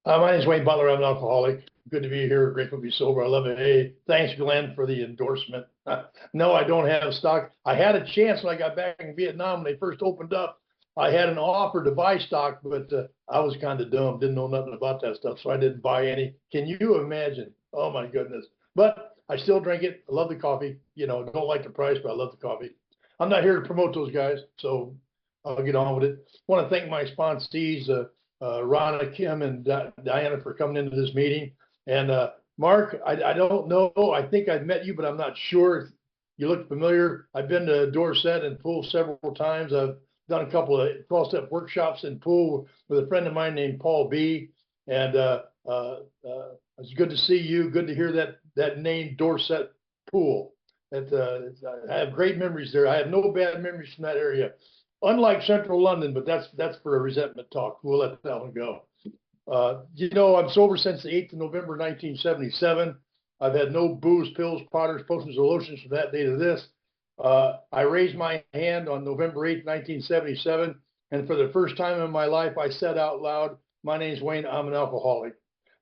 My name is Wayne Butler. I'm an alcoholic. Good to be here. Grateful to be sober. I love it. Hey, thanks, Glenn, for the endorsement. No, I don't have stock. I had a chance when I got back in Vietnam when they first opened up. I had an offer to buy stock, but I was kind of dumb, didn't know nothing about that stuff, so I didn't buy any. Can you imagine? Oh my goodness! But I still drink it. I love the coffee. Don't like the price, but I love the coffee. I'm not here to promote those guys, so I'll get on with it. I want to thank my sponsees. Ronna, Kim, and Diana for coming into this meeting. And Mark, I don't know. I think I've met you, but I'm not sure. You look familiar. I've been to Dorset and Pool several times. I've done a couple of 12-step workshops in Pool with a friend of mine named Paul B. And it's good to see you. Good to hear that name, Dorset Pool. I have great memories there. I have no bad memories from that area, unlike Central London, but that's for a resentment talk. We'll let that one go. I'm sober since the 8th of November, 1977. I've had no booze, pills, powders, potions, or lotions from that day to this. I raised my hand on November 8th, 1977, and for the first time in my life, I said out loud, "My name's Wayne, I'm an alcoholic."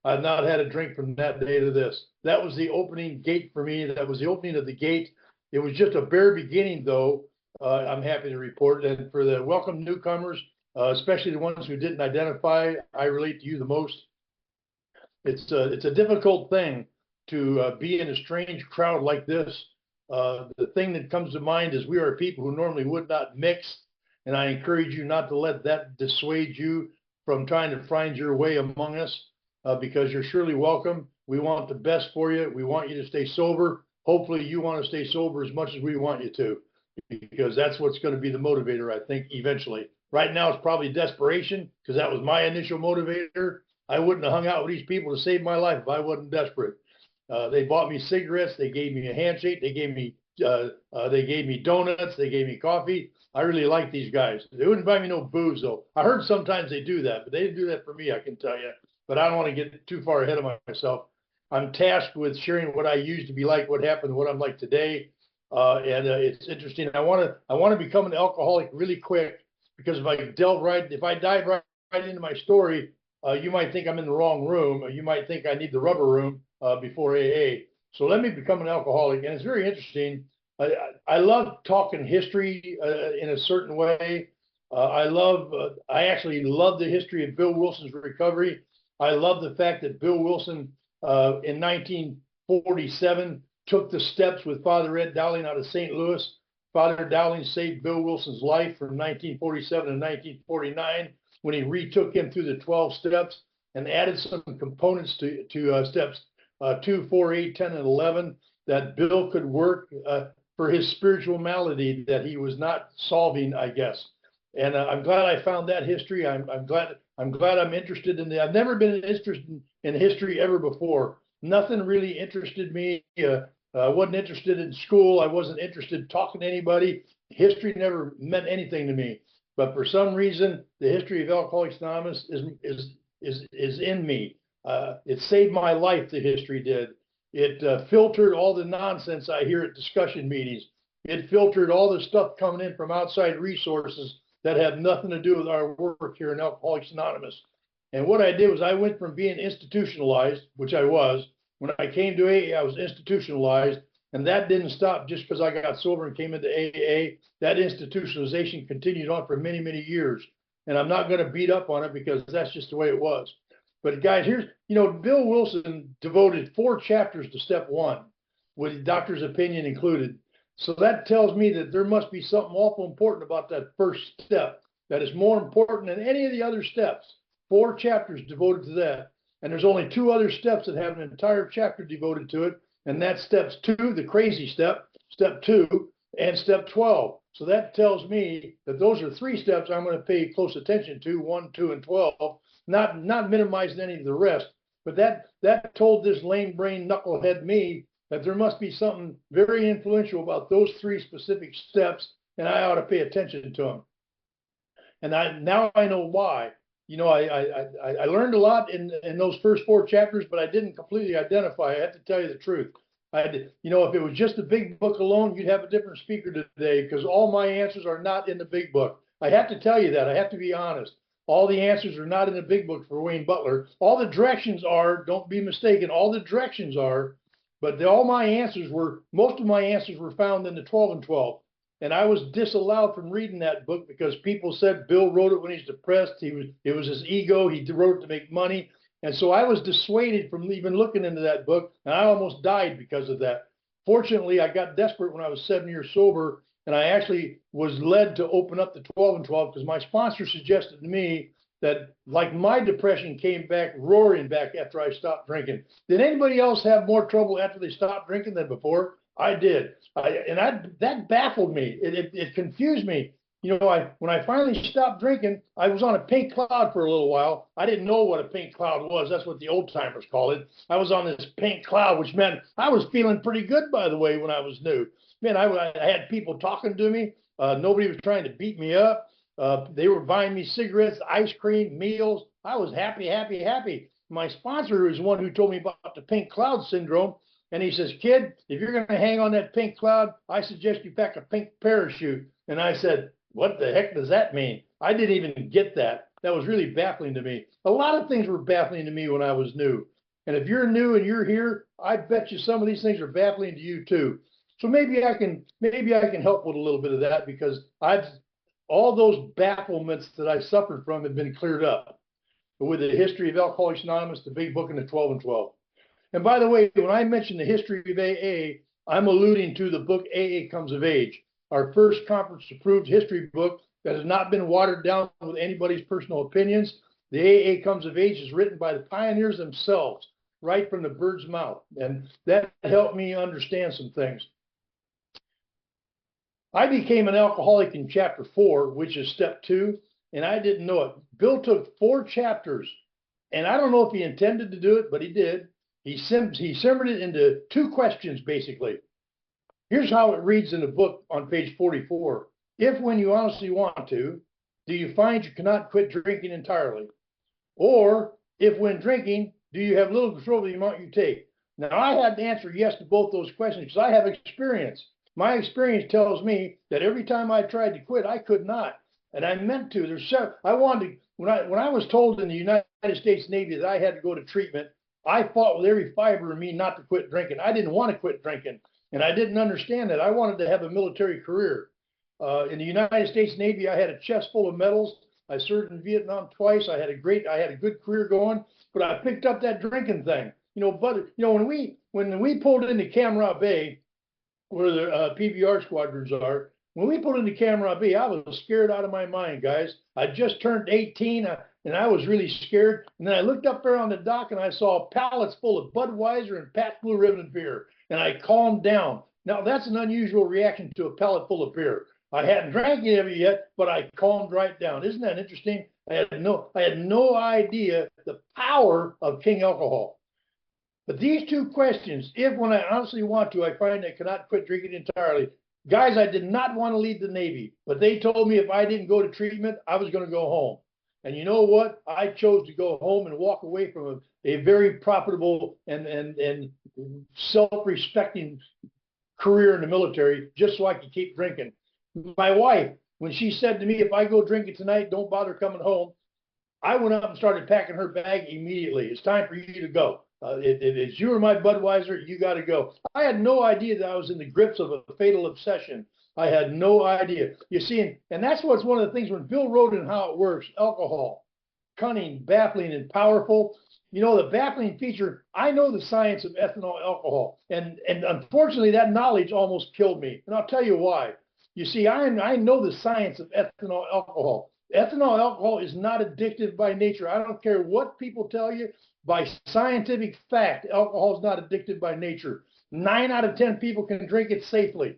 I've not had a drink from that day to this. That was the opening gate for me. That was the opening of the gate. It was just a bare beginning, though. I'm happy to report. And for the welcome newcomers, especially the ones who didn't identify, I relate to you the most. It's a difficult thing to be in a strange crowd like this. The thing that comes to mind is we are people who normally would not mix, and I encourage you not to let that dissuade you from trying to find your way among us, because you're surely welcome. We want the best for you. We want you to stay sober. Hopefully you want to stay sober as much as we want you to, because that's what's going to be the motivator, I think, eventually. Right now, it's probably desperation, because that was my initial motivator. I wouldn't have hung out with these people to save my life if I wasn't desperate. They bought me cigarettes. They gave me a handshake. They gave me donuts. They gave me coffee. I really like these guys. They wouldn't buy me no booze, though. I heard sometimes they do that, but they didn't do that for me, I can tell you. But I don't want to get too far ahead of myself. I'm tasked with sharing what I used to be like, what happened, what I'm like today. And it's interesting. I want to become an alcoholic really quick, because if I dive right into my story, you might think I'm in the wrong room, or you might think I need the rubber room before AA. So let me become an alcoholic, and it's very interesting. I love talking history in a certain way. I actually love the history of Bill Wilson's recovery. I love the fact that Bill Wilson in 1947 took the steps with Father Ed Dowling out of St. Louis. Father Dowling saved Bill Wilson's life from 1947 to 1949 when he retook him through the 12 steps and added some components to steps 2, 4, 8, 10, and 11 that Bill could work for his spiritual malady that he was not solving, I guess. And I'm glad I found that history. I'm glad I'm interested in it. I've never been interested in history ever before. Nothing really interested me. I wasn't interested in school. I wasn't interested in talking to anybody. History never meant anything to me. But for some reason, the history of Alcoholics Anonymous is in me. It saved my life. The history did. It filtered all the nonsense I hear at discussion meetings. It filtered all the stuff coming in from outside resources that have nothing to do with our work here in Alcoholics Anonymous. And what I did was I went from being institutionalized, which I was. When I came to AA, I was institutionalized, and that didn't stop just because I got sober and came into AA. That institutionalization continued on for many, many years. And I'm not going to beat up on it because that's just the way it was. But guys, Bill Wilson devoted 4 chapters to step 1, with doctor's opinion included. So that tells me that there must be something awful important about that first step that is more important than any of the other steps. 4 chapters devoted to that. And there's only 2 other steps that have an entire chapter devoted to it. And that's steps 2, the crazy step, step 2, and step 12. So that tells me that those are 3 steps I'm going to pay close attention to, 1, 2, and 12, not minimizing any of the rest. But that told this lame brain knucklehead me that there must be something very influential about those 3 specific steps, and I ought to pay attention to them. And now I know why. I learned a lot in those first 4 chapters, but I didn't completely identify. I have to tell you the truth. If it was just the big book alone, you'd have a different speaker today, because all my answers are not in the big book. I have to tell you that. I have to be honest. All the answers are not in the big book for Wayne Butler. All the directions are, don't be mistaken, all the directions are, but all my answers were, most of my answers were found in the 12 and 12. And I was disallowed from reading that book because people said Bill wrote it when he's depressed. It was his ego. He wrote it to make money. And so I was dissuaded from even looking into that book, and I almost died because of that. Fortunately, I got desperate when I was 7 years sober, and I actually was led to open up the 12 and 12 because my sponsor suggested to me that, like, my depression came back, roaring back after I stopped drinking. Did anybody else have more trouble after they stopped drinking than before? I did. That baffled me. It confused me. You know, when I finally stopped drinking, I was on a pink cloud for a little while. I didn't know what a pink cloud was. That's what the old timers call it. I was on this pink cloud, which meant I was feeling pretty good, by the way, when I was new. Man, I had people talking to me. Nobody was trying to beat me up. They were buying me cigarettes, ice cream, meals. I was happy, happy, happy. My sponsor is one who told me about the pink cloud syndrome. And he says, kid, if you're going to hang on that pink cloud, I suggest you pack a pink parachute. And I said, what the heck does that mean? I didn't even get that. That was really baffling to me. A lot of things were baffling to me when I was new. And if you're new and you're here, I bet you some of these things are baffling to you too. So maybe I can help with a little bit of that, because all those bafflements that I suffered from have been cleared up with the history of Alcoholics Anonymous, the big book, and the 12 and 12. And by the way, when I mention the history of AA, I'm alluding to the book AA Comes of Age, our first conference-approved history book that has not been watered down with anybody's personal opinions. The AA Comes of Age is written by the pioneers themselves, right from the bird's mouth. And that helped me understand some things. I became an alcoholic in chapter 4, which is step 2, and I didn't know it. Bill took 4 chapters, and I don't know if he intended to do it, but he did. He simmered it into 2 questions, basically. Here's how it reads in the book on page 44. If, when you honestly want to, do you find you cannot quit drinking entirely? Or, if when drinking, do you have little control of the amount you take? Now, I had to answer yes to both those questions because I have experience. My experience tells me that every time I tried to quit, I could not. And I meant to. I wanted to, when I was told in the United States Navy that I had to go to treatment, I fought with every fiber in me not to quit drinking. I didn't want to quit drinking, and I didn't understand that. I wanted to have a military career. In the United States Navy, I had a chest full of medals. I served in Vietnam twice. I had a good career going, but I picked up that drinking thing. When we pulled into Camera Bay, where the PBR squadrons are, when we pulled into Camera Bay, I was scared out of my mind, guys. I just turned 18. And I was really scared. And then I looked up there on the dock and I saw pallets full of Budweiser and Pabst Blue Ribbon beer. And I calmed down. Now, that's an unusual reaction to a pallet full of beer. I hadn't drank any of it yet, but I calmed right down. Isn't that interesting? I had no idea the power of King alcohol. But these 2 questions, if when I honestly want to, I find I cannot quit drinking entirely. Guys, I did not want to leave the Navy, but they told me if I didn't go to treatment, I was going to go home. And you know what? I chose to go home and walk away from a very profitable and self-respecting career in the military just so I could keep drinking. My wife, when she said to me, if I go drinking tonight, don't bother coming home, I went up and started packing her bag immediately. It's time for you to go. It's you or my Budweiser, you got to go. I had no idea that I was in the grips of a fatal obsession. I had no idea. You see, and that's what's one of the things when Bill wrote in How It Works, alcohol, cunning, baffling, and powerful. You know, the baffling feature, I know the science of ethanol alcohol. And unfortunately, that knowledge almost killed me. And I'll tell you why. You see, I know the science of ethanol alcohol. Ethanol alcohol is not addictive by nature. I don't care what people tell you. By scientific fact, alcohol is not addictive by nature. 9 out of 10 people can drink it safely.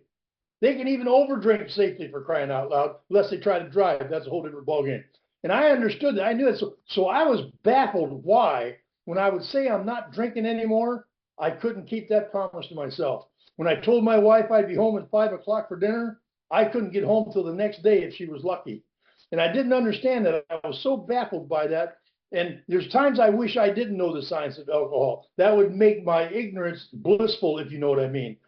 They can even overdrink safely, for crying out loud, unless they try to drive. That's a whole different ballgame. And I understood that. I knew it. So I was baffled why, when I would say I'm not drinking anymore, I couldn't keep that promise to myself. When I told my wife I'd be home at 5 o'clock for dinner, I couldn't get home till the next day if she was lucky. And I didn't understand that. I was so baffled by that. And there's times I wish I didn't know the science of alcohol. That would make my ignorance blissful, if you know what I mean.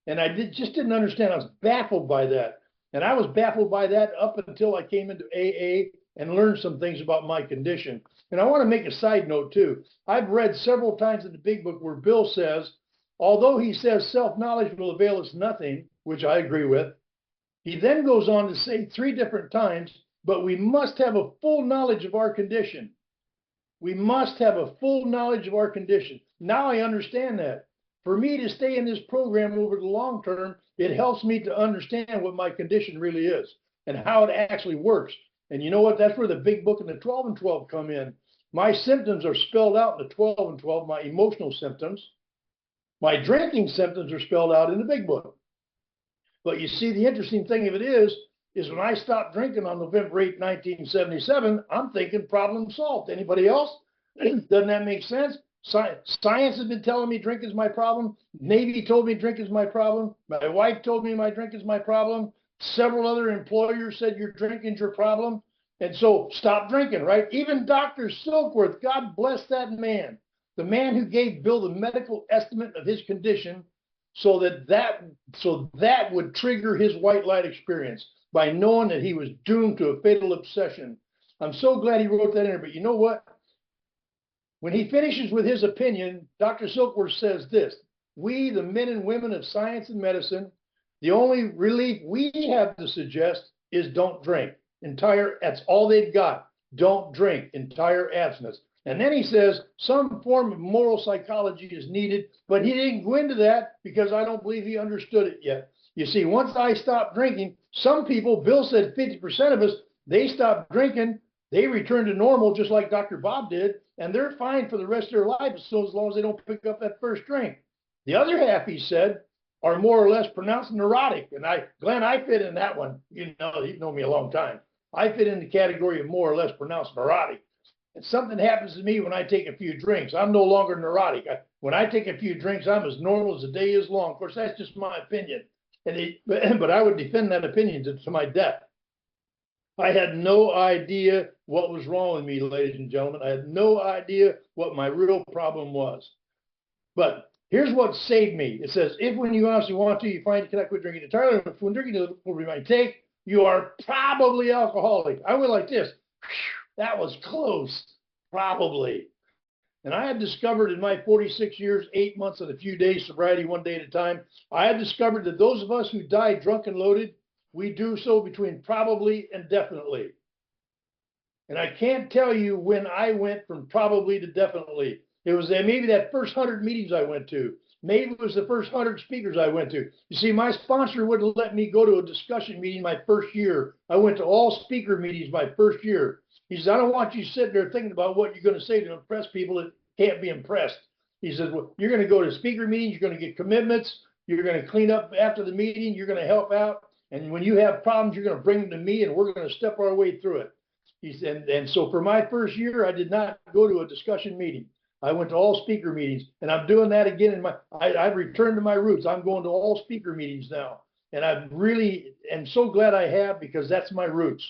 And I just didn't understand. I was baffled by that. And I was baffled by that up until I came into AA and learn some things about my condition. And I want to make a side note too. I've read several times in the big book where Bill says, although he says self-knowledge will avail us nothing, which I agree with, he then goes on to say 3 different times, but we must have a full knowledge of our condition. We must have a full knowledge of our condition. Now I understand that. For me to stay in this program over the long term, it helps me to understand what my condition really is and how it actually works. And you know what? That's where the big book and the 12 and 12 come in. My symptoms are spelled out in the 12 and 12, my emotional symptoms. My drinking symptoms are spelled out in the big book. But you see, the interesting thing of it is when I stopped drinking on November 8, 1977, I'm thinking problem solved. Anybody else? Doesn't that make sense? Science has been telling me drink is my problem. Navy told me drink is my problem. My wife told me my drink is my problem. Several other employers said your drinking's your problem. And so stop drinking, right? Even Dr. Silkworth, God bless that man. The man who gave Bill the medical estimate of his condition so that would trigger his white light experience by knowing that he was doomed to a fatal obsession. I'm so glad he wrote that in there. But you know what? When he finishes with his opinion, Dr. Silkworth says this: we, the men and women of science and medicine, the only relief we have to suggest is don't drink. That's all they've got. Don't drink, entire abstinence. And then he says some form of moral psychology is needed, but he didn't go into that because I don't believe he understood it yet. You see, once I stopped drinking, some people, Bill said 50% of us, they stopped drinking, they return to normal just like Dr. Bob did, and they're fine for the rest of their life as long as they don't pick up that first drink. The other half, he said, are more or less pronounced neurotic. And Glenn, I fit in that one. You know me a long time. I fit in the category of more or less pronounced neurotic. And something happens to me when I take a few drinks. I'm no longer neurotic. When I take a few drinks, I'm as normal as the day is long. Of course, that's just my opinion. But I would defend that opinion to my death. I had no idea what was wrong with me, ladies and gentlemen. I had no idea what my real problem was. But here's what saved me. It says, if when you honestly want to, you find you cannot quit drinking entirely, when drinking will be my take, you are probably alcoholic. I went like this. That was close, probably. And I had discovered in my 46 years, 8 months and a few days sobriety, one day at a time, I had discovered that those of us who die drunk and loaded, we do so between probably and definitely. And I can't tell you when I went from probably to definitely. It was maybe that first 100 meetings I went to. Maybe it was the first 100 speakers I went to. You see, my sponsor wouldn't let me go to a discussion meeting my first year. I went to all speaker meetings my first year. He says, I don't want you sitting there thinking about what you're going to say to impress people that can't be impressed. He says, well, you're going to go to speaker meetings, you're going to get commitments, you're going to clean up after the meeting, you're going to help out. And when you have problems, you're going to bring them to me and we're going to step our way through it. He said, and so for my first year, I did not go to a discussion meeting. I went to all speaker meetings, and I'm doing that again. I've returned to my roots. I'm going to all speaker meetings now. And I really am so glad I have, because that's my roots.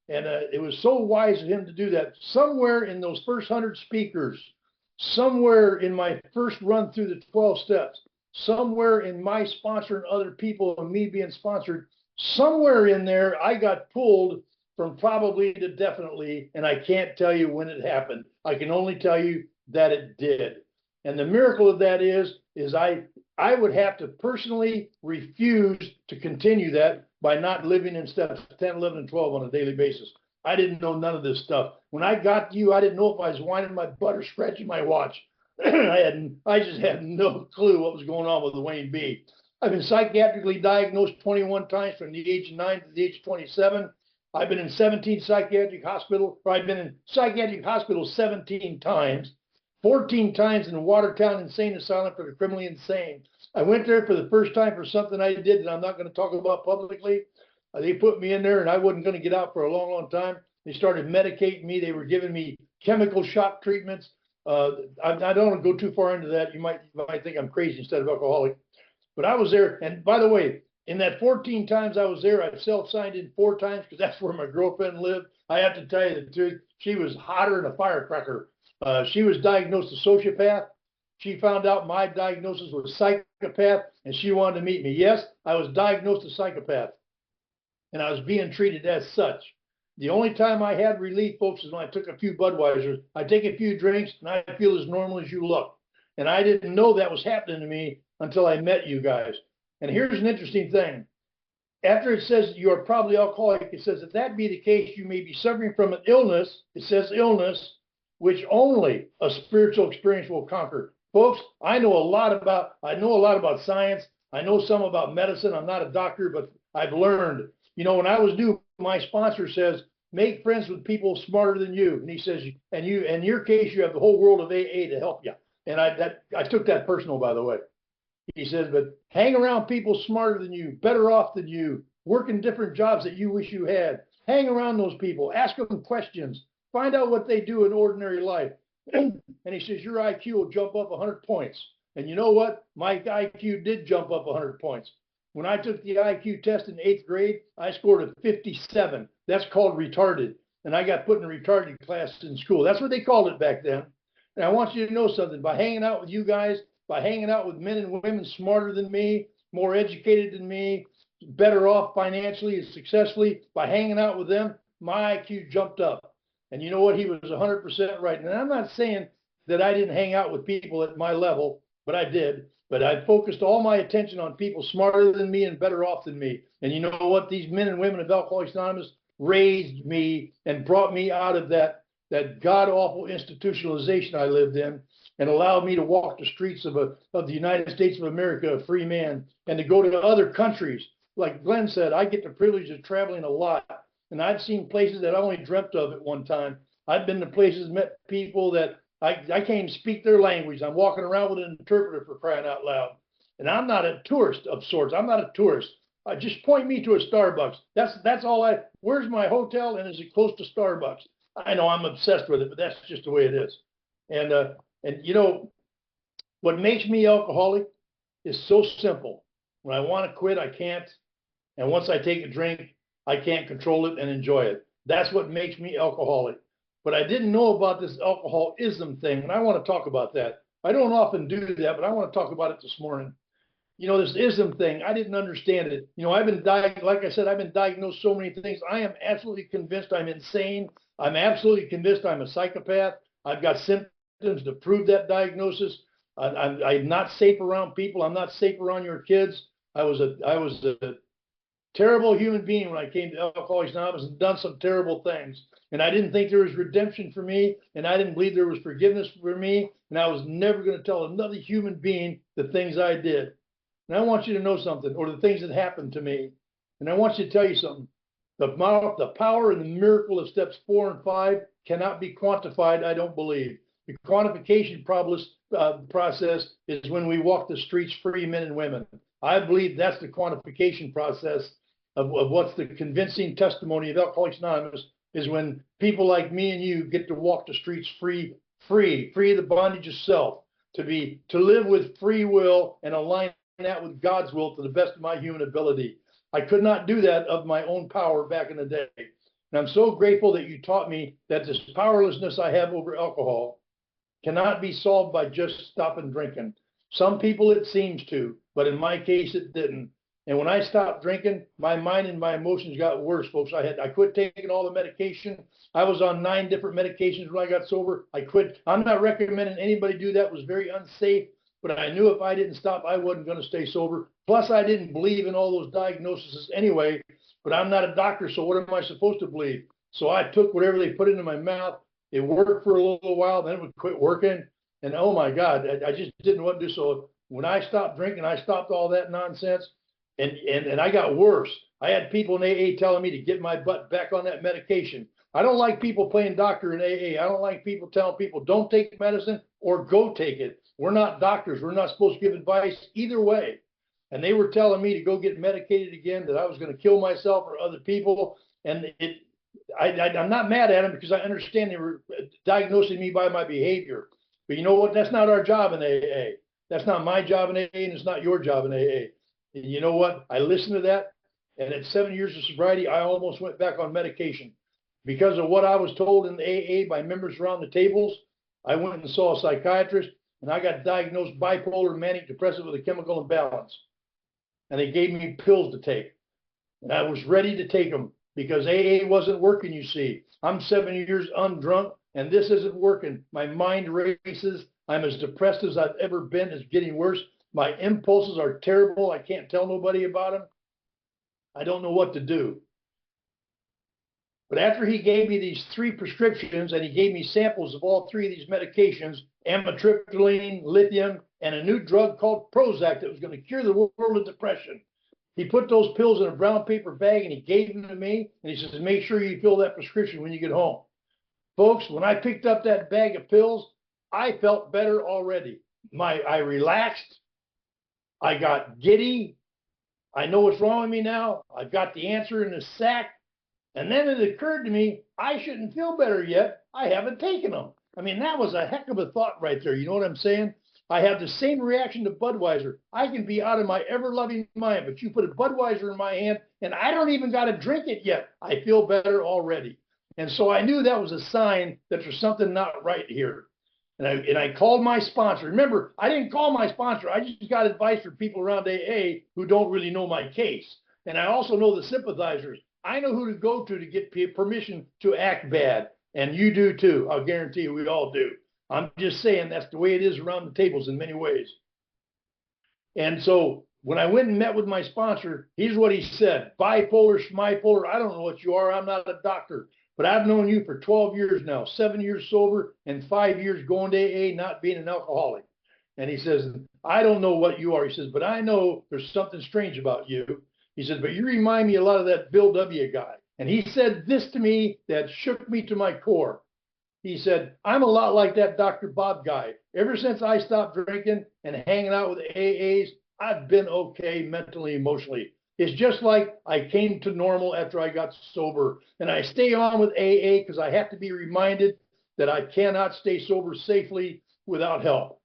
And it was so wise of him to do that. Somewhere in those first 100 speakers, somewhere in my first run through the 12 steps, somewhere in my sponsoring other people and me being sponsored, somewhere in there, I got pulled from probably to definitely, and I can't tell you when it happened. I can only tell you that it did. And the miracle of that is I would have to personally refuse to continue that by not living in steps 10, 11, and 12 on a daily basis. I didn't know none of this stuff. When I got to you, I didn't know if I was winding my butt or scratching my watch. I just had no clue what was going on with the Wayne B. I've been psychiatrically diagnosed 21 times from the age of 9 to the age of 27. I've been in 17 psychiatric hospitals, or I've been in psychiatric hospitals 17 times, 14 times in the Watertown Insane Asylum for the criminally insane. I went there for the first time for something I did that I'm not going to talk about publicly. They put me in there and I wasn't going to get out for a long, long time. They started medicating me. They were giving me chemical shock treatments. I don't want to go too far into that. You might think I'm crazy instead of alcoholic. But I was there. And by the way, in that 14 times I was there, I self-signed in 4 times because that's where my girlfriend lived. I have to tell you the truth. She was hotter than a firecracker. She was diagnosed a sociopath. She found out my diagnosis was psychopath, and she wanted to meet me. Yes, I was diagnosed a psychopath, and I was being treated as such. The only time I had relief, folks, is when I took a few Budweisers. I take a few drinks and I feel as normal as you look. And I didn't know that was happening to me until I met you guys. And here's an interesting thing. After it says you are probably alcoholic, it says if that be the case, you may be suffering from an illness. It says illness, which only a spiritual experience will conquer. Folks, I know a lot about science. I know some about medicine. I'm not a doctor, but I've learned. You know, when I was new, my sponsor says, make friends with people smarter than you. And he says, and you, in your case, you have the whole world of AA to help you. And I took that personal, by the way. He says, but hang around people smarter than you, better off than you, working different jobs that you wish you had. Hang around those people, ask them questions, find out what they do in ordinary life. And he says, your IQ will jump up 100 points. And you know what? My IQ did jump up 100 points. When I took the IQ test in 8th grade, I scored a 57. That's called retarded. And I got put in a retarded class in school. That's what they called it back then. And I want you to know something. By hanging out with you guys, by hanging out with men and women smarter than me, more educated than me, better off financially and successfully, by hanging out with them, my IQ jumped up. And you know what? He was 100% right. And I'm not saying that I didn't hang out with people at my level, but I did. But I focused all my attention on people smarter than me and better off than me. And you know what? These men and women of Alcoholics Anonymous raised me and brought me out of that god-awful institutionalization I lived in, and allowed me to walk the streets of the United States of America, a free man, and to go to other countries. Like Glenn said, I get the privilege of traveling a lot, and I've seen places that I only dreamt of at one time. I've been to places, met people that I can't even speak their language. I'm walking around with an interpreter, for crying out loud. And I'm not a tourist of sorts. I'm not a tourist. Just point me to a Starbucks. That's all where's my hotel, and is it close to Starbucks? I know I'm obsessed with it, but that's just the way it is. And you know, what makes me alcoholic is so simple. When I want to quit, I can't. And once I take a drink, I can't control it and enjoy it. That's what makes me alcoholic. But I didn't know about this alcoholism thing, and I want to talk about that. I don't often do that, but I want to talk about it this morning. You know, this ism thing, I didn't understand it. You know, like I said, I've been diagnosed so many things. I am absolutely convinced I'm insane. I'm absolutely convinced I'm a psychopath. I've got symptoms to prove that diagnosis. I'm not safe around people. I'm not safe around your kids. I was a terrible human being when I came to Alcoholics Anonymous and done some terrible things. And I didn't think there was redemption for me, and I didn't believe there was forgiveness for me, and I was never going to tell another human being the things I did. And I want you to know something, or the things that happened to me. And I want you to tell you something. The power and the miracle of steps 4 and 5 cannot be quantified, I don't believe. The quantification process is when we walk the streets free, men and women. I believe that's the quantification process of what's the convincing testimony of Alcoholics Anonymous, is when people like me and you get to walk the streets free of the bondage of self, to live with free will and align that with God's will to the best of my human ability. I could not do that of my own power back in the day. And I'm so grateful that you taught me that this powerlessness I have over alcohol cannot be solved by just stopping drinking. Some people it seems to, but in my case it didn't. And when I stopped drinking, my mind and my emotions got worse, folks. I quit taking all the medication. I was on 9 different medications when I got sober. I quit. I'm not recommending anybody do that. It was very unsafe. But I knew if I didn't stop, I wasn't going to stay sober. Plus, I didn't believe in all those diagnoses anyway. But I'm not a doctor, so what am I supposed to believe? So I took whatever they put into my mouth. It worked for a little while, then it would quit working. And oh my God, I just didn't know what to do. So when I stopped drinking, I stopped all that nonsense. And I got worse. I had people in AA telling me to get my butt back on that medication. I don't like people playing doctor in AA. I don't like people telling people don't take medicine or go take it. We're not doctors. We're not supposed to give advice either way. And they were telling me to go get medicated again, that I was going to kill myself or other people. And I'm not mad at them, because I understand they were diagnosing me by my behavior. But you know what? That's not our job in AA. That's not my job in AA, and it's not your job in AA. And you know what? I listened to that. And at 7 years of sobriety, I almost went back on medication. Because of what I was told in the AA by members around the tables, I went and saw a psychiatrist, and I got diagnosed bipolar manic depressive with a chemical imbalance. And they gave me pills to take. And I was ready to take them. because AA wasn't working, you see. I'm 7 years undrunk, and this isn't working. My mind races. I'm as depressed as I've ever been. It's getting worse. My impulses are terrible. I can't tell nobody about them. I don't know what to do. But after he gave me these 3 prescriptions, and he gave me samples of all 3 of these medications, amitriptyline, lithium, and a new drug called Prozac that was going to cure the world of depression. He put those pills in a brown paper bag and he gave them to me. And he says, make sure you fill that prescription when you get home. Folks, when I picked up that bag of pills, I felt better already. I relaxed. I got giddy. I know what's wrong with me now. I've got the answer in the sack. And then it occurred to me, I shouldn't feel better yet. I haven't taken them. I mean, that was a heck of a thought right there. You know what I'm saying? I have the same reaction to Budweiser. I can be out of my ever-loving mind, but you put a Budweiser in my hand, and I don't even got to drink it yet. I feel better already. And so I knew that was a sign that there's something not right here. And I called my sponsor. Remember, I didn't call my sponsor. I just got advice from people around AA who don't really know my case. And I also know the sympathizers. I know who to go to get permission to act bad. And you do too. I'll guarantee you we all do. I'm just saying that's the way it is around the tables in many ways. And so when I went and met with my sponsor, here's what he said. Bipolar, schmipolar, I don't know what you are. I'm not a doctor. But I've known you for 12 years now, 7 years sober and 5 years going to AA, not being an alcoholic. And he says, I don't know what you are. He says, but I know there's something strange about you. He said, but you remind me a lot of that Bill W. guy. And he said this to me that shook me to my core. He said, I'm a lot like that Dr. Bob guy. Ever since I stopped drinking and hanging out with AAs, I've been okay mentally, emotionally. It's just like I came to normal after I got sober. And I stay on with AA because I have to be reminded that I cannot stay sober safely without help.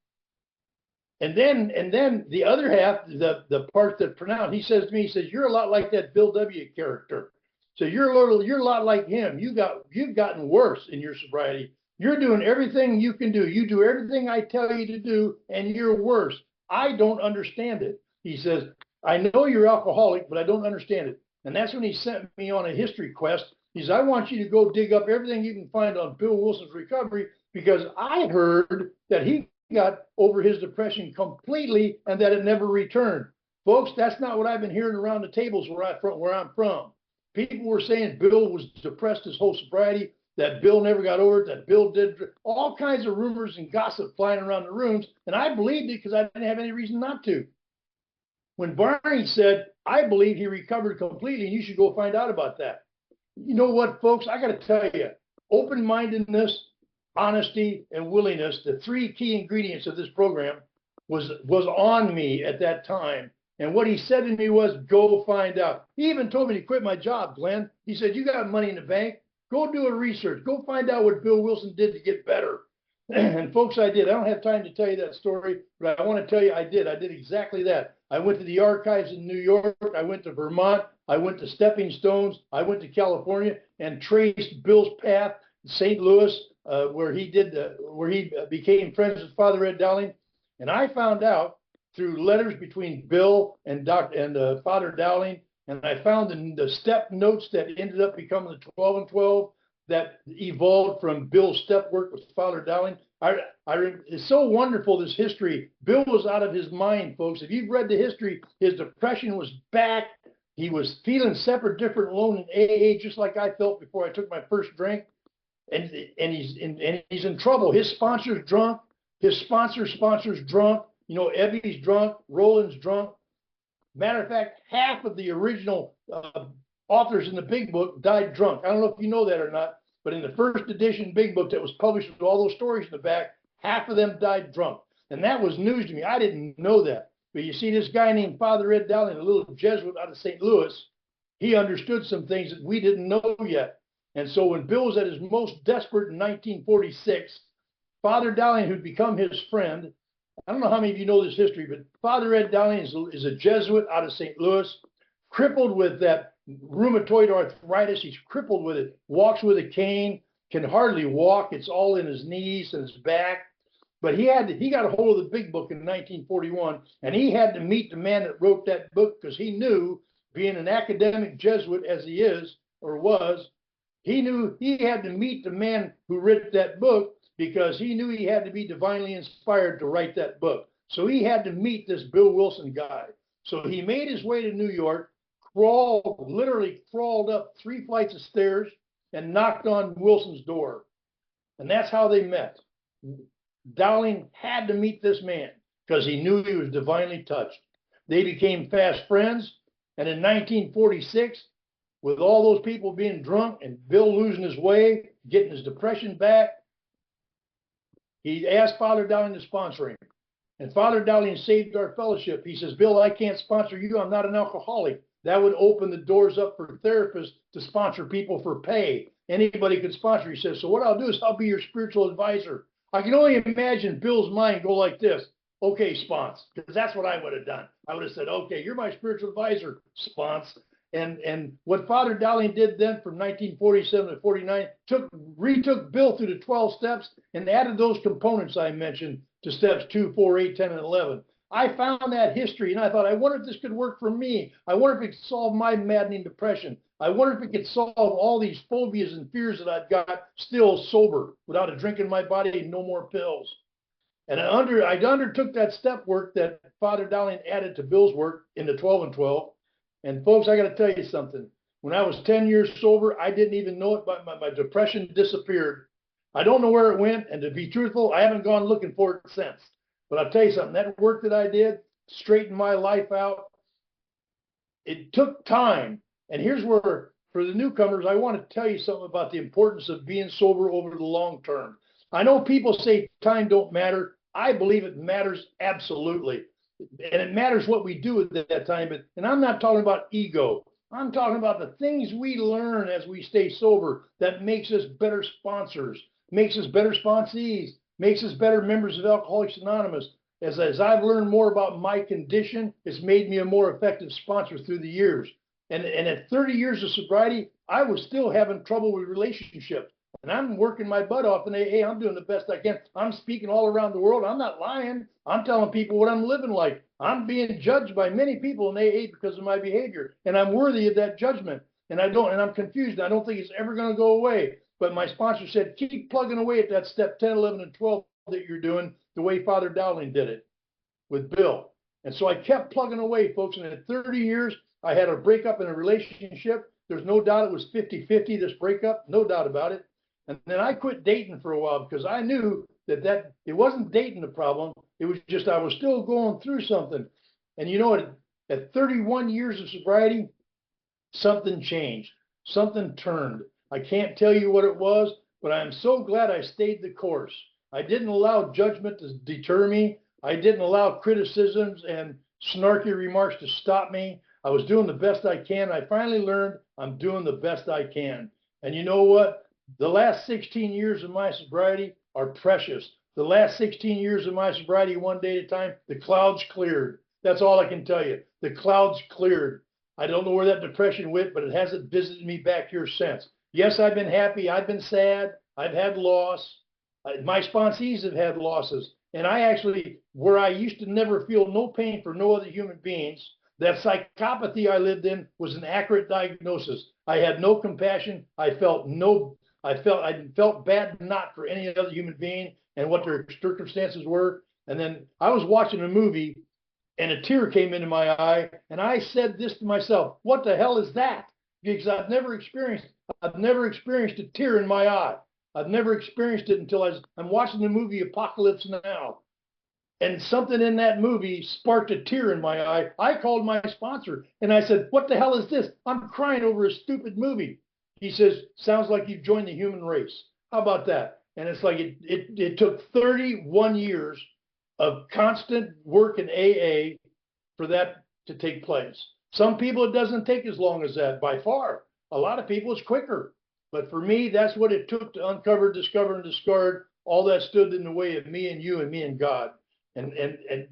And then the other half, the part that pronounced, he says to me, he says, you're a lot like that Bill W. character. So you're a lot like him. You've gotten worse in your sobriety. You're doing everything you can do. You do everything I tell you to do, and you're worse. I don't understand it. He says, I know you're alcoholic, but I don't understand it. And that's when he sent me on a history quest. He says, I want you to go dig up everything you can find on Bill Wilson's recovery, because I heard that he got over his depression completely and that it never returned. Folks, that's not what I've been hearing around the tables where I'm from. People were saying Bill was depressed his whole sobriety, that Bill never got over it, that Bill did, all kinds of rumors and gossip flying around the rooms. And I believed it because I didn't have any reason not to. When Barney said, I believe he recovered completely, and you should go find out about that. You know what, folks? I got to tell you, open-mindedness, honesty, and willingness, the 3 key ingredients of this program, was on me at that time. And what he said to me was, go find out. He even told me to quit my job, Glenn. He said, you got money in the bank. Go do a research. Go find out what Bill Wilson did to get better. And folks, I did. I don't have time to tell you that story, but I want to tell you I did. I did exactly that. I went to the archives in New York. I went to Vermont. I went to Stepping Stones. I went to California and traced Bill's path in St. Louis, where he became friends with Father Ed Dowling. And I found out through letters between Bill and Father Dowling, and I found the step notes that ended up becoming the 12 and 12 that evolved from Bill's step work with Father Dowling. It's so wonderful, this history. Bill was out of his mind, folks. If you've read the history, his depression was back. He was feeling separate, different, alone in AA, just like I felt before I took my first drink. And he's in trouble. His sponsor's drunk. His sponsor's drunk. You know, Ebby's drunk. Roland's drunk. Matter of fact, half of the original authors in the Big Book died drunk. I don't know if you know that or not, but in the first edition Big Book that was published with all those stories in the back, half of them died drunk. And that was news to me. I didn't know that. But you see, this guy named Father Ed Dowling, a little Jesuit out of St. Louis, he understood some things that we didn't know yet. And so when Bill was at his most desperate in 1946, Father Dowling, who'd become his friend, I don't know how many of you know this history, but Father Ed Dowling is a Jesuit out of St. Louis, crippled with that rheumatoid arthritis. He's crippled with it, walks with a cane, can hardly walk. It's all in his knees and his back. But he got a hold of the Big Book in 1941, and he had to meet the man that wrote that book because he knew, being an academic Jesuit as he is, or was, he knew he had to meet the man who wrote that book, because he knew he had to be divinely inspired to write that book. So he had to meet this Bill Wilson guy. So he made his way to New York, literally crawled up 3 flights of stairs and knocked on Wilson's door. And that's how they met. Dowling had to meet this man because he knew he was divinely touched. They became fast friends. And in 1946, with all those people being drunk and Bill losing his way, getting his depression back, he asked Father Dowling to sponsor him. And Father Dowling saved our fellowship. He says, Bill, I can't sponsor you. I'm not an alcoholic. That would open the doors up for therapists to sponsor people for pay. Anybody could sponsor. He says, so what I'll do is I'll be your spiritual advisor. I can only imagine Bill's mind go like this. Okay, sponsor, because that's what I would have done. I would have said, okay, you're my spiritual advisor, sponsor. And what Father Dowling did then from 1947 to 49, retook Bill through the 12 steps and added those components I mentioned to steps 2, 4, 8, 10, and 11. I found that history and I thought, I wonder if this could work for me. I wonder if it could solve my maddening depression. I wonder if it could solve all these phobias and fears that I've got still sober, without a drink in my body and no more pills. And I undertook that step work that Father Dowling added to Bill's work in the 12 and 12. And folks, I got to tell you something. When I was 10 years sober, I didn't even know it, but my depression disappeared. I don't know where it went. And to be truthful, I haven't gone looking for it since. But I'll tell you something, that work that I did straightened my life out. It took time. And here's where, for the newcomers, I want to tell you something about the importance of being sober over the long term. I know people say time don't matter. I believe it matters absolutely. And it matters what we do at that time. And I'm not talking about ego. I'm talking about the things we learn as we stay sober that makes us better sponsors, makes us better sponsees, makes us better members of Alcoholics Anonymous. As I've learned more about my condition, it's made me a more effective sponsor through the years. And at 30 years of sobriety, I was still having trouble with relationships. And I'm working my butt off in AA. I'm doing the best I can. I'm speaking all around the world. I'm not lying. I'm telling people what I'm living like. I'm being judged by many people in AA because of my behavior. And I'm worthy of that judgment. And I'm confused. I don't think it's ever going to go away. But my sponsor said, keep plugging away at that step 10, 11, and 12 that you're doing the way Father Dowling did it with Bill. And so I kept plugging away, folks. And at 30 years, I had a breakup in a relationship. There's no doubt it was 50-50, this breakup. No doubt about it. And then I quit dating for a while because I knew that it wasn't dating the problem. It was just I was still going through something. And you know what? At 31 years of sobriety, something changed. Something turned. I can't tell you what it was, but I'm so glad I stayed the course. I didn't allow judgment to deter me. I didn't allow criticisms and snarky remarks to stop me. I was doing the best I can. I finally learned I'm doing the best I can. And you know what? The last 16 years of my sobriety are precious. The last 16 years of my sobriety, one day at a time, the clouds cleared. That's all I can tell you. The clouds cleared. I don't know where that depression went, but it hasn't visited me back here since. Yes, I've been happy. I've been sad. I've had loss. My sponsees have had losses. And I actually, where I used to never feel no pain for no other human beings, that psychopathy I lived in was an accurate diagnosis. I had no compassion. I felt bad not for any other human being and what their circumstances were. And then I was watching a movie and a tear came into my eye. And I said this to myself, what the hell is that? Because I've never experienced a tear in my eye. I've never experienced it until I'm watching the movie Apocalypse Now. And something in that movie sparked a tear in my eye. I called my sponsor and I said, what the hell is this? I'm crying over a stupid movie. He says, sounds like you've joined the human race. How about that? And it's like it took 31 years of constant work in AA for that to take place. Some people, it doesn't take as long as that by far. A lot of people, it's quicker. But for me, that's what it took to uncover, discover, and discard all that stood in the way of me and you and me and God. And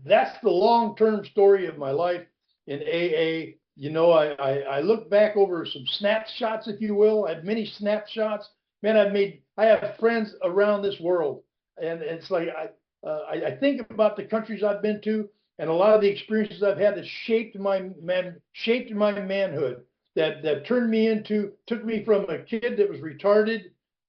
that's the long-term story of my life in AA. You know, I look back over some snapshots, if you will. I have many snapshots. Man, I have friends around this world. And it's like, I think about the countries I've been to and a lot of the experiences I've had that shaped my manhood. that took me from a kid that was retarded,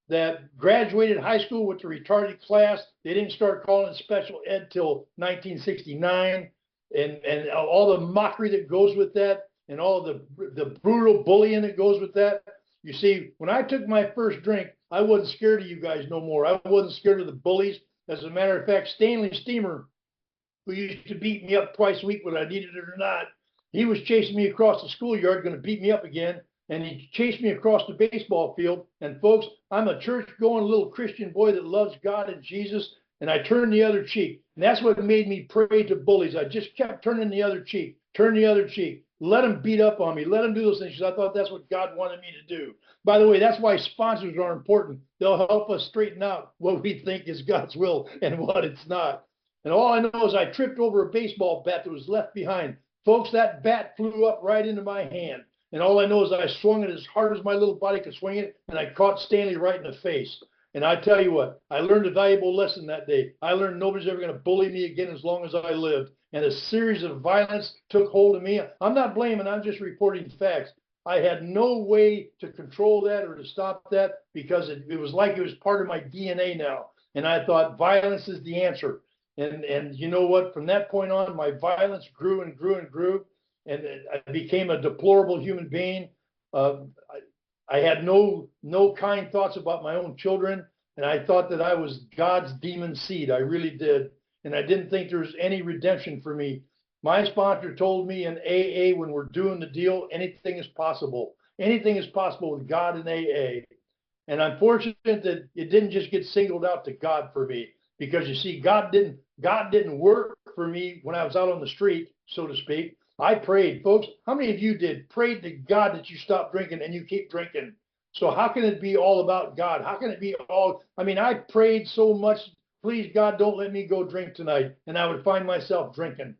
that graduated high school with the retarded class. They didn't start calling it special ed till 1969, and all the mockery that goes with that, and all the brutal bullying that goes with that. You see, when I took my first drink, I wasn't scared of you guys no more. I wasn't scared of the bullies. As a matter of fact, Stanley Steamer, who used to beat me up twice a week whether I needed it or not, he was chasing me across the schoolyard, going to beat me up again. And he chased me across the baseball field. And folks, I'm a church-going little Christian boy that loves God and Jesus, and I turned the other cheek. And that's what made me prey to bullies. I just kept turning the other cheek, turn the other cheek. Let them beat up on me. Let them do those things, because I thought that's what God wanted me to do. By the way, that's why sponsors are important. They'll help us straighten out what we think is God's will and what it's not. And all I know is I tripped over a baseball bat that was left behind. Folks, that bat flew up right into my hand. And all I know is I swung it as hard as my little body could swing it, and I caught Stanley right in the face. And I tell you what, I learned a valuable lesson that day. I learned nobody's ever going to bully me again as long as I lived. And a series of violence took hold of me. I'm not blaming, I'm just reporting facts. I had no way to control that or to stop that, because it was like it was part of my DNA now. And I thought violence is the answer. And you know what? From that point on, my violence grew and grew and grew. And I became a deplorable human being. I had no kind thoughts about my own children, and I thought that I was God's demon seed. I really did. And I didn't think there was any redemption for me. My sponsor told me in AA, when we're doing the deal, anything is possible. Anything is possible with God in AA. And I'm fortunate that it didn't just get singled out to God for me, because you see, God didn't work for me when I was out on the street, so to speak. I prayed. Folks, how many of you prayed to God that you stop drinking and you keep drinking? So how can it be all about God? How can it be all, I prayed so much, please God, don't let me go drink tonight. And I would find myself drinking.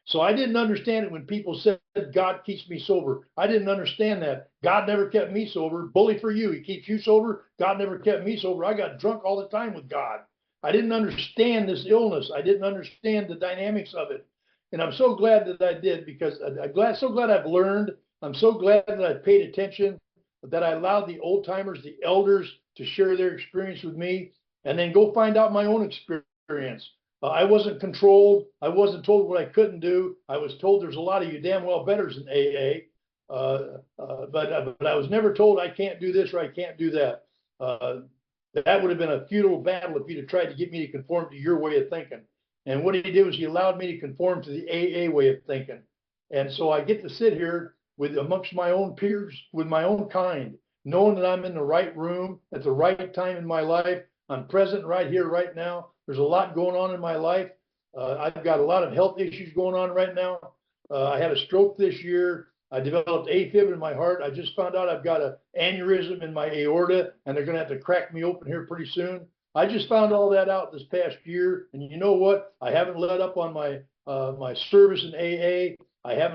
So I didn't understand it when people said God keeps me sober. I didn't understand that. God never kept me sober. Bully for you. He keeps you sober. God never kept me sober. I got drunk all the time with God. I didn't understand this illness. I didn't understand the dynamics of it. And I'm so glad that I did, because I'm so glad I've learned. I'm so glad that I paid attention, that I allowed the old timers, the elders, to share their experience with me, and then go find out my own experience. I wasn't controlled. I wasn't told what I couldn't do. I was told there's a lot of you damn well betters in AA, but I was never told I can't do this or I can't do that. That would have been a futile battle if you'd have tried to get me to conform to your way of thinking. And what he did was he allowed me to conform to the AA way of thinking. And so I get to sit here amongst my own peers, with my own kind, knowing that I'm in the right room at the right time in my life. I'm present right here, right now. There's a lot going on in my life. I've got a lot of health issues going on right now. I had a stroke this year. I developed AFib in my heart. I just found out I've got an aneurysm in my aorta, and they're going to have to crack me open here pretty soon. I just found all that out this past year, and you know what? I haven't let up on my service in AA. I have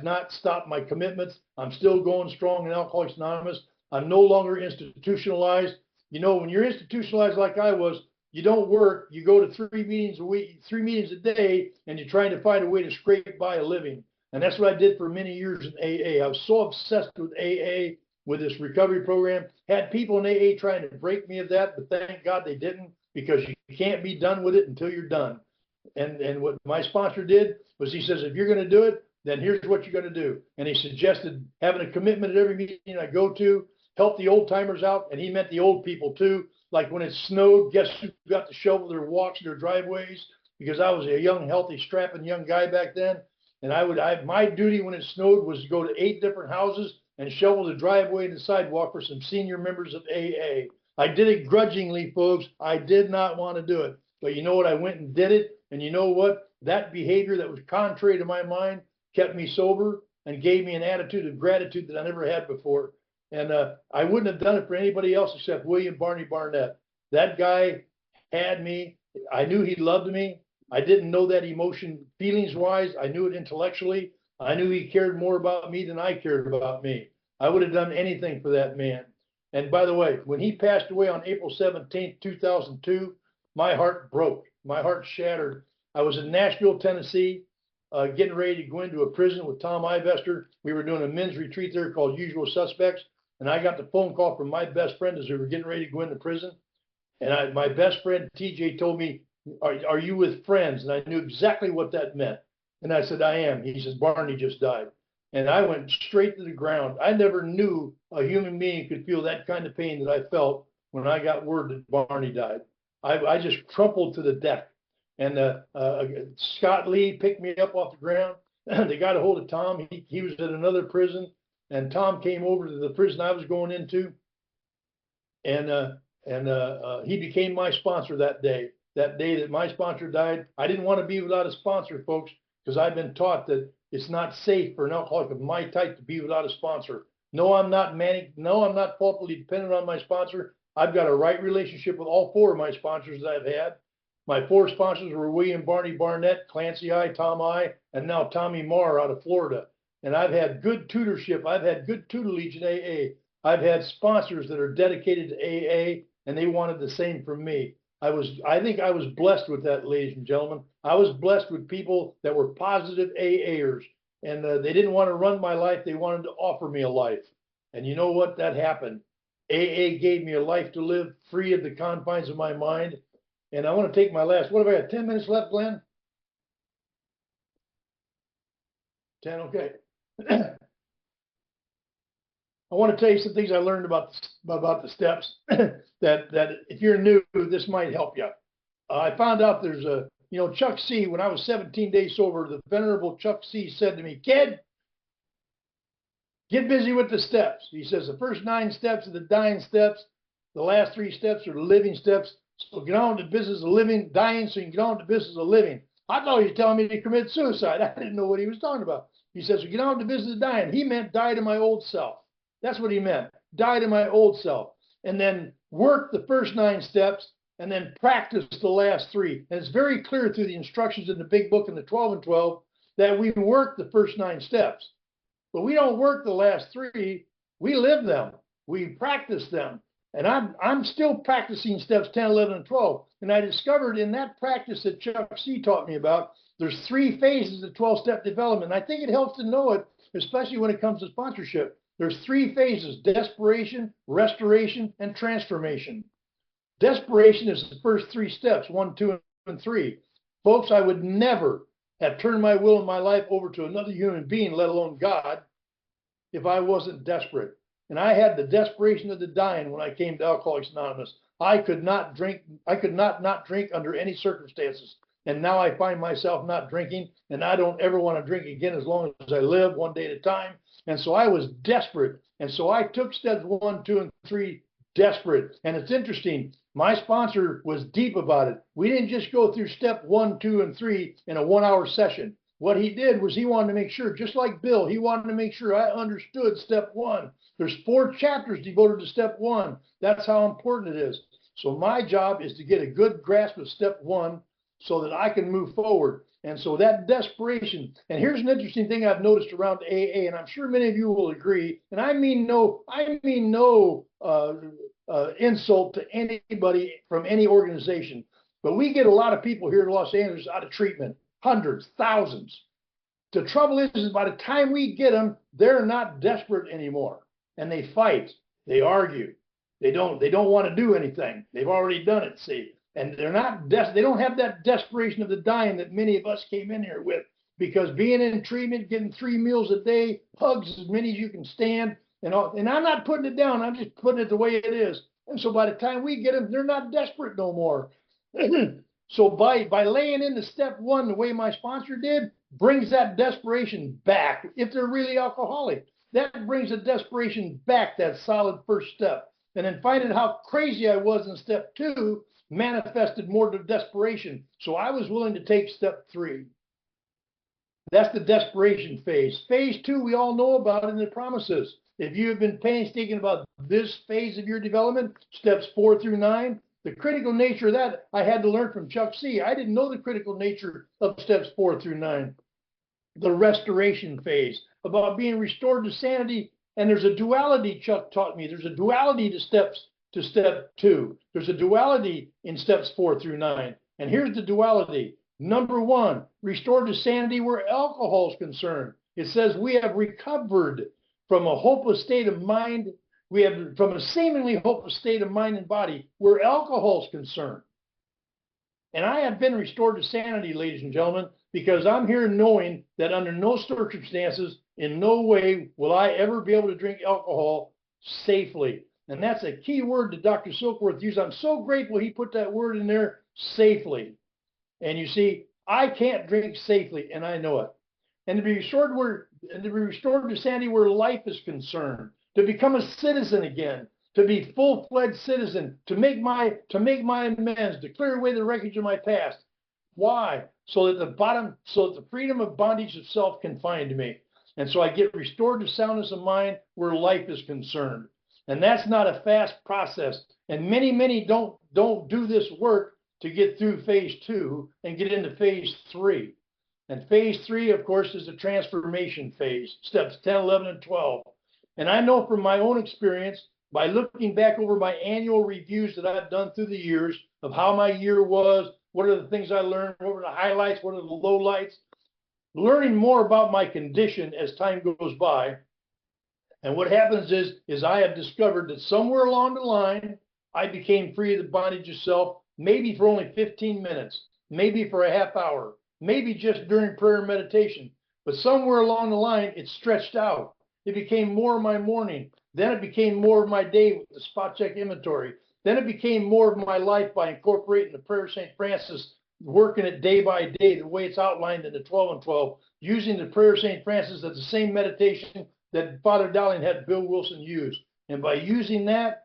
not stopped my commitments. I'm still going strong in Alcoholics Anonymous. I'm no longer institutionalized. You know, when you're institutionalized like I was, you don't work. You go to 3 meetings a week, 3 meetings a day, and you're trying to find a way to scrape by a living. And that's what I did for many years in AA. I was so obsessed with AA, with this recovery program. Had people in AA trying to break me of that, but thank God they didn't, because you can't be done with it until you're done. And what my sponsor did was he says, if you're going to do it, then here's what you're going to do. And he suggested having a commitment at every meeting I go to, help the old timers out, and he meant the old people too. Like when it snowed, guess who got to shovel their walks and their driveways? Because I was a young, healthy, strapping young guy back then. And my duty when it snowed was to go to 8 different houses and shovel the driveway and the sidewalk for some senior members of AA. I did it grudgingly, folks. I did not want to do it. But you know what? I went and did it. And you know what? That behavior that was contrary to my mind kept me sober and gave me an attitude of gratitude that I never had before. And I wouldn't have done it for anybody else except William Barney Barnett. That guy had me. I knew he loved me. I didn't know that emotion feelings-wise. I knew it intellectually. I knew he cared more about me than I cared about me. I would have done anything for that man. And by the way, when he passed away on April 17th, 2002, my heart broke. My heart shattered. I was in Nashville, Tennessee. getting ready to go into a prison with Tom Ivester. We were doing a men's retreat there called Usual Suspects. And I got the phone call from my best friend as we were getting ready to go into prison. And my best friend, TJ, told me, are you with friends? And I knew exactly what that meant. And I said, I am. He says, Barney just died. And I went straight to the ground. I never knew a human being could feel that kind of pain that I felt when I got word that Barney died. I just crumpled to the deck. And Scott Lee picked me up off the ground. They got a hold of Tom. He was at another prison. And Tom came over to the prison I was going into. And he became my sponsor that day. That day that my sponsor died, I didn't want to be without a sponsor, folks, because I've been taught that it's not safe for an alcoholic of my type to be without a sponsor. No, I'm not manic. No, I'm not faultily dependent on my sponsor. I've got a right relationship with all four of my sponsors that I've had. My four sponsors were William Barney Barnett, Clancy I, Tom I, and now Tommy Marr out of Florida. And I've had good tutorship. I've had good tutelage in AA. I've had sponsors that are dedicated to AA, and they wanted the same from me. I think I was blessed with that, ladies and gentlemen. I was blessed with people that were positive AAers, and they didn't want to run my life. They wanted to offer me a life. And you know what? That happened. AA gave me a life to live free of the confines of my mind. And I want to take my last, what have I got, 10 minutes left, Glenn? 10, okay. I want to tell you some things I learned about the steps that if you're new, this might help you. I found out there's Chuck C. When I was 17 days sober, the venerable Chuck C. said to me, kid, get busy with the steps. He says the first 9 steps are the dying steps. The last 3 steps are the living steps. So get on to the business of living, dying, so you can get on to the business of living. I thought he was telling me to commit suicide. I didn't know what he was talking about. He says, so get on to the business of dying. He meant die to my old self. That's what he meant. Die to my old self. And then work the first 9 steps and then practice the last 3. And it's very clear through the instructions in the big book in the 12 and 12 that we work the first 9 steps. But we don't work the last 3. We live them. We practice them. And I'm still practicing steps 10, 11, and 12. And I discovered in that practice that Chuck C. taught me about, there's 3 phases of 12-step development. And I think it helps to know it, especially when it comes to sponsorship. There's 3 phases: desperation, restoration, and transformation. Desperation is the first 3 steps, 1, 2, and 3. Folks, I would never have turned my will and my life over to another human being, let alone God, if I wasn't desperate. And I had the desperation of the dying when I came to Alcoholics Anonymous. I could not drink. I could not drink under any circumstances. And now I find myself not drinking, and I don't ever want to drink again as long as I live, one day at a time. And so I was desperate. And so I took steps 1, 2, and 3 desperate. And it's interesting. My sponsor was deep about it. We didn't just go through step 1, 2, and 3 in a 1-hour session. What he did was he wanted to make sure, just like Bill, he wanted to make sure I understood step 1. There's 4 chapters devoted to step 1. That's how important it is. So my job is to get a good grasp of step 1 so that I can move forward. And so that desperation, and here's an interesting thing I've noticed around AA, and I'm sure many of you will agree, and I mean no insult to anybody from any organization, but we get a lot of people here in Los Angeles out of treatment, hundreds, thousands. The trouble is by the time we get them, they're not desperate anymore, and they fight, they argue, they don't want to do anything. They've already done it, see. And they're not they don't have that desperation of the dying that many of us came in here with, because being in treatment, getting 3 meals a day, hugs as many as you can stand, and I'm not putting it down, I'm just putting it the way it is. And so by the time we get them, they're not desperate no more. So by laying into step 1 the way my sponsor did, brings that desperation back. If they're really alcoholic, that brings the desperation back, that solid first step. And then finding how crazy I was in step 2 manifested more to desperation. So I was willing to take step 3. That's the desperation phase. Phase 2, we all know about in the promises. If you have been painstaking about this phase of your development, steps 4 through 9, the critical nature of that I had to learn from Chuck C. I didn't know the critical nature of steps 4 through 9. The restoration phase, about being restored to sanity. And there's a duality, Chuck taught me. There's a duality to step 2. There's a duality in steps 4 through 9. And here's the duality. Number one, restored to sanity where alcohol is concerned. It says we have recovered from a hopeless state of mind. We have from a seemingly hopeless state of mind and body where alcohol is concerned. And I have been restored to sanity, ladies and gentlemen, because I'm here knowing that under no circumstances, in no way will I ever be able to drink alcohol safely. And that's a key word that Dr. Silkworth used. I'm so grateful he put that word in there, safely. And you see, I can't drink safely, and I know it. And to be restored to sanity where life is concerned, to become a citizen again, to be full-fledged citizen, to make my amends, to clear away the wreckage of my past. Why? So that the freedom of bondage of self confined me. And so I get restored to soundness of mind where life is concerned. And that's not a fast process. And many don't do this work to get through phase 2 and get into phase 3. And phase 3, of course, is the transformation phase, steps 10, 11, and 12. And I know from my own experience, by looking back over my annual reviews that I've done through the years of how my year was, what are the things I learned, what were the highlights, what are the lowlights, learning more about my condition as time goes by. And what happens is I have discovered that somewhere along the line, I became free of the bondage of self, maybe for only 15 minutes, maybe for a half hour, maybe just during prayer and meditation. But somewhere along the line, it stretched out. It became more of my morning. Then it became more of my day with the spot check inventory. Then it became more of my life by incorporating the prayer of St. Francis, working it day by day, the way it's outlined in the 12 and 12, using the prayer of St. Francis as the same meditation that Father Dowling had Bill Wilson use. And by using that,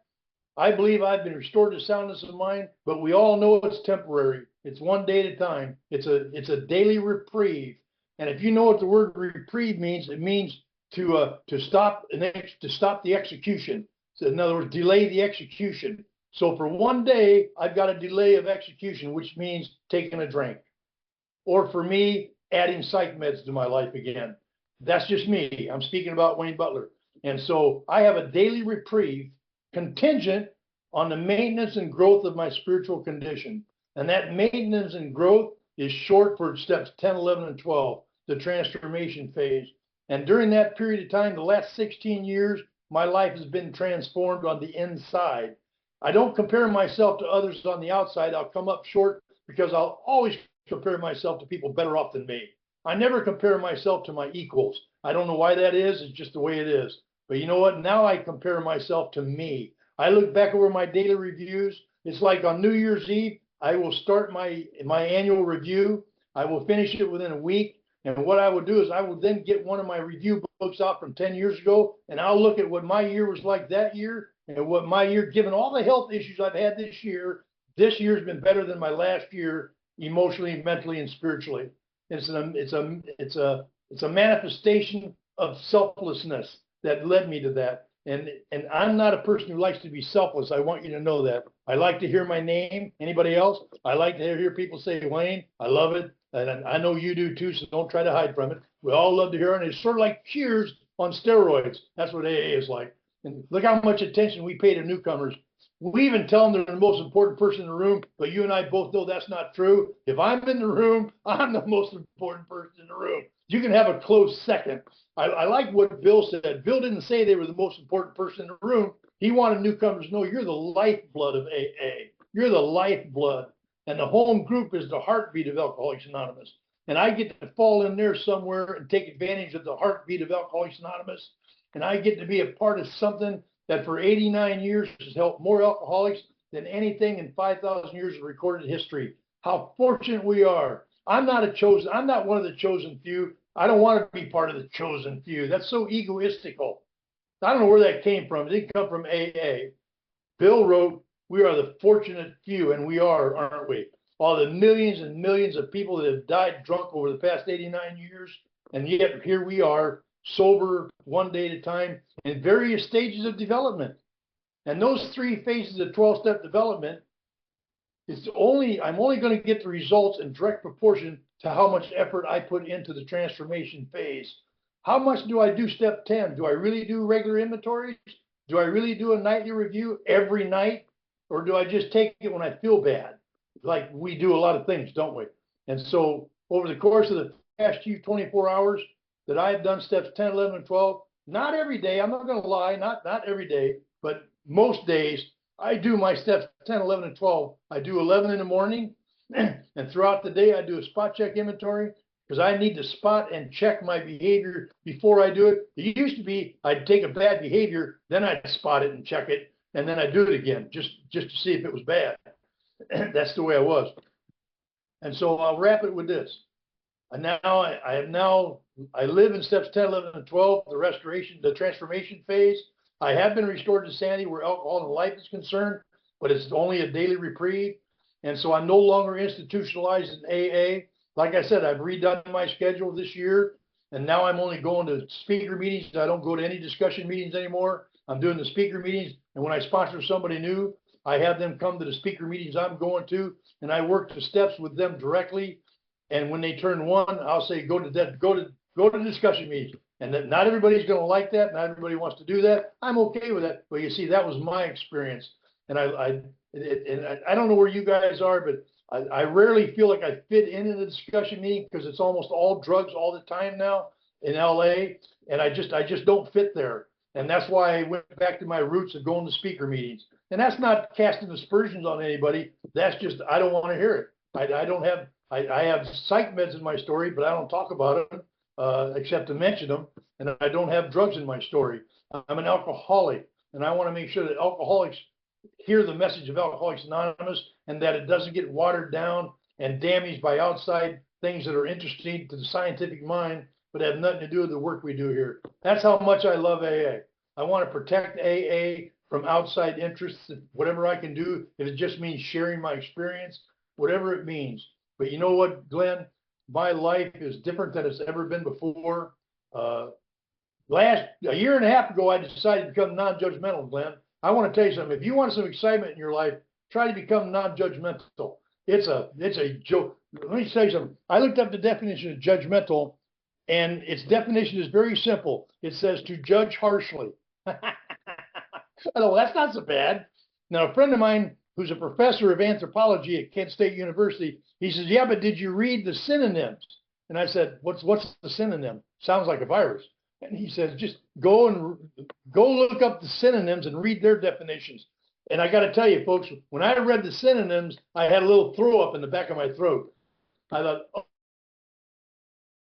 I believe I've been restored to soundness of mind, but we all know it's temporary. It's one day at a time. It's a daily reprieve. And if you know what the word reprieve means, it means to stop the execution. So in other words, delay the execution. So for one day, I've got a delay of execution, which means taking a drink. Or for me, adding psych meds to my life again. That's just me. I'm speaking about Wayne Butler. And so I have a daily reprieve contingent on the maintenance and growth of my spiritual condition. And that maintenance and growth is short for steps 10, 11, and 12, the transformation phase. And during that period of time, the last 16 years, my life has been transformed on the inside. I don't compare myself to others on the outside. I'll come up short because I'll always compare myself to people better off than me. I never compare myself to my equals. I don't know why that is. It's just the way it is. But you know what? Now I compare myself to me. I look back over my daily reviews. It's like on New Year's Eve, I will start my annual review. I will finish it within a week. And what I will do is I will then get one of my review books out from 10 years ago, and I'll look at what my year was like that year and what my year, given all the health issues I've had this year's been better than my last year, emotionally, mentally, and spiritually. It's a manifestation of selflessness that led me to that. And I'm not a person who likes to be selfless. I want you to know that. I like to hear my name. Anybody else? I like to hear people say, Wayne, I love it. And I know you do too, so don't try to hide from it. We all love to hear it. And it's sort of like Cheers on steroids. That's what AA is like. And look how much attention we pay to newcomers. We even tell them they're the most important person in the room, but you and I both know that's not true. If I'm in the room, I'm the most important person in the room. You can have a close second. I like what Bill said. Bill didn't say they were the most important person in the room. He wanted newcomers to know you're the lifeblood of AA. You're the lifeblood. And the home group is the heartbeat of Alcoholics Anonymous. And I get to fall in there somewhere and take advantage of the heartbeat of Alcoholics Anonymous. And I get to be a part of something that for 89 years has helped more alcoholics than anything in 5,000 years of recorded history. How fortunate we are. I'm not one of the chosen few. I don't want to be part of the chosen few. That's so egoistical. I don't know where that came from. It didn't come from AA. Bill wrote, we are the fortunate few, and we are, aren't we? All the millions and millions of people that have died drunk over the past 89 years, and yet here we are, sober one day at a time in various stages of development. And those 3 phases of 12-step development, I'm only going to get the results in direct proportion to how much effort I put into the transformation phase. How much do I do step 10? Do I really do regular inventories? Do I really do a nightly review every night? Or do I just take it when I feel bad? Like we do a lot of things, don't we? And so over the course of the past 24 hours that I have done steps 10, 11, and 12, not every day, I'm not going to lie, not every day, but most days, I do my steps 10, 11, and 12. I do 11 in the morning, and throughout the day, I do a spot check inventory because I need to spot and check my behavior before I do it. It used to be I'd take a bad behavior, then I'd spot it and check it, and then I'd do it again just to see if it was bad. That's the way I was. And so I'll wrap it with this. And now I live in steps 10, 11, and 12, the transformation phase. I have been restored to sanity where alcohol and life is concerned, but it's only a daily reprieve. And so I'm no longer institutionalized in AA. Like I said, I've redone my schedule this year, and now I'm only going to speaker meetings. I don't go to any discussion meetings anymore. I'm doing the speaker meetings, and when I sponsor somebody new, I have them come to the speaker meetings I'm going to, and I work the steps with them directly. And when they turn one, I'll say, go to discussion meetings. And that not everybody's going to like that. Not everybody wants to do that. I'm okay with that. But you see, that was my experience. And I don't know where you guys are, but I rarely feel like I fit in the discussion meeting because it's almost all drugs all the time now in LA. And I just don't fit there. And that's why I went back to my roots of going to speaker meetings. And that's not casting aspersions on anybody. That's just, I don't want to hear it. I have psych meds in my story, but I don't talk about it except to mention them. And I don't have drugs in my story. I'm an alcoholic, and I want to make sure that alcoholics hear the message of Alcoholics Anonymous and that it doesn't get watered down and damaged by outside things that are interesting to the scientific mind, but have nothing to do with the work we do here. That's how much I love AA. I want to protect AA from outside interests, whatever I can do. If it just means sharing my experience, whatever it means. But you know what, Glenn? My life is different than it's ever been before. A year and a half ago, I decided to become non-judgmental, Glenn. I want to tell you something. If you want some excitement in your life, try to become non-judgmental. It's a joke. Let me tell you something. I looked up the definition of judgmental, and its definition is very simple. It says to judge harshly. Oh, that's not so bad. Now, a friend of mine who's a professor of anthropology at Kent State University, he says, yeah, but did you read the synonyms? And I said, what's the synonym? Sounds like a virus. And he says, just go look up the synonyms and read their definitions. And I got to tell you, folks, when I read the synonyms, I had a little throw up in the back of my throat. I thought, oh,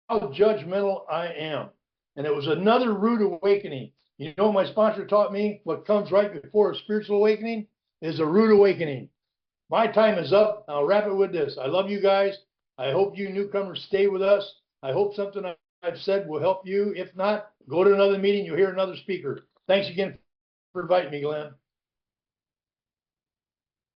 how judgmental I am. And it was another rude awakening. You know, my sponsor taught me what comes right before a spiritual awakening is a rude awakening. My time is up. I'll wrap it with this. I love you guys. I hope you newcomers stay with us. I hope something I've said will help you. If not, go to another meeting. You'll hear another speaker. Thanks again for inviting me, Glenn.